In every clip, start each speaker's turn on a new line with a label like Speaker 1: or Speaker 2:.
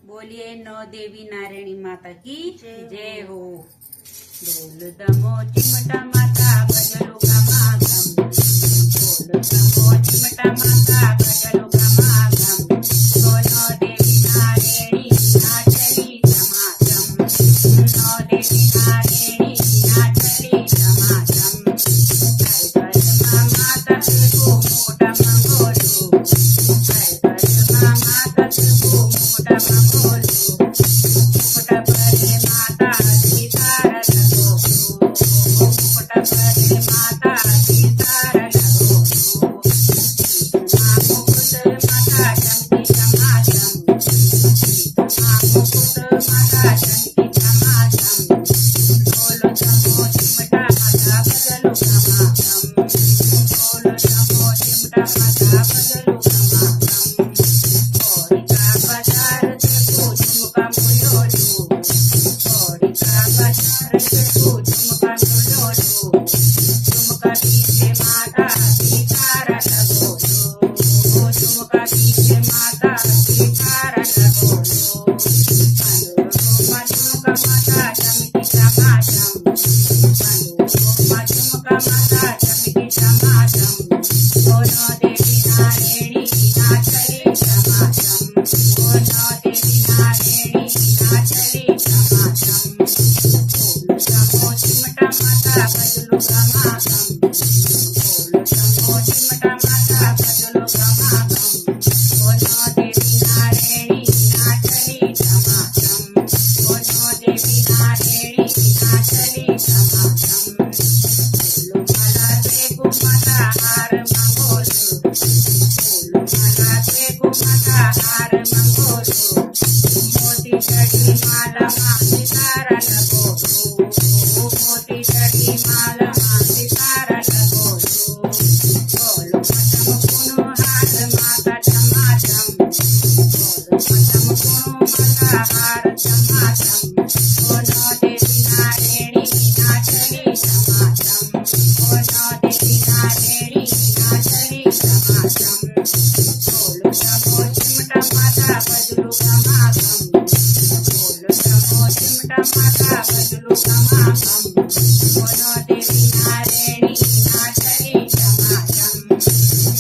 Speaker 1: बोलिए नौ देवी नारायणी माता की जय हो। ढोल दमो चिमटा माता भजलो गमागम, ढोल दमो चिमटा माता भजलो गमागम, नौ देवी नारायणी नाचली समागम, नौ देवी नारायणी नाचली समागम। हर घर माता को मोटा मंगोलो, हर घर माता को मोटा मंगोलो, मुकुट भरे माता सीतार लगो, मुकुट भरे माता सीतार लगो, मुकुट माता चमकी चमाचम, मुकुट माता चमकी चमाचम, ढोल दमो चिमटा माता बजलो गमागम, ढोल दमो चिमटा माता बजलो गमागम। होरिका बाजार देखो झुमका मुलोलो, होरिका बाजार देखो झुमका मुलोलो, झुमका पीछे माता सीतारा लगोलो, झुमका पीछे माता सीतारा लगोलो। झुमका माता चमकी चमाचम, झुमका माता चमकी चमाचम, नौ देवी नारायणी नाचली समागम, नौ देवी नारायणी नाचली समागम। ढोल दमो चिमटा माता बजलो गमागम, ढोल दमो चिमटा माता बजलो गमागम, नौ देवी नारायणी नाचली समागम, नौ देवी नारायणी नाचली समागम। फूल माला देखो माता हार मंगोलो, फूल माला देखो माता हार मंगोलो, मोती चढ़ी माला माँ सितारा लगोलो, मोती चढ़ी माला माँ सितारा लगोलो। ढोल मचम कुनो हार माता चमाचम, ढोल मचम कुनो माता हार चमाचम, नौ देवी नारायणी नाचली समागम, नौ देवी नारायणी नाचली समागम। ढोल दमो चिमटा माता बजलो गमागम, ढोल दमो चिमटा माता बजलो गमागम, नौ देवी नारायणी नाचली समागम,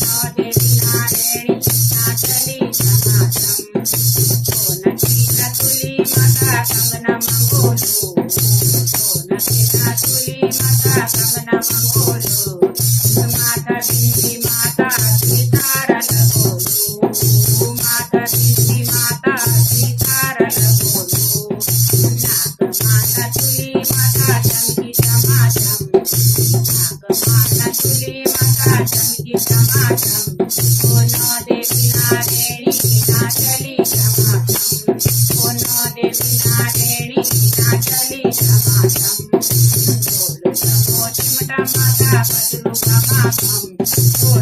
Speaker 1: नौ देवी नारायणी नाचली समागम। नथीला तुली माता कंगना मंगोलो, नथीला तुली माता कंगना मंगोलो, माता बिंदी माता सीतारा लगोलो, माता बिंदी माता सीतारा लगोलो। नाग माता तुली माता चमकी चमाचम, नाग माता तुली माता चमकी चमाचम, नौ देवी नारायणी नाचली समागम, नौ देवी नारायणी नाचली समागम। ढोल दमो चिमटा माता बजलो गमागम, ढोल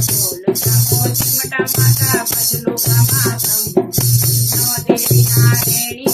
Speaker 1: दमो चिमटा माता बजलो गमागम, नौ देवी नारायणी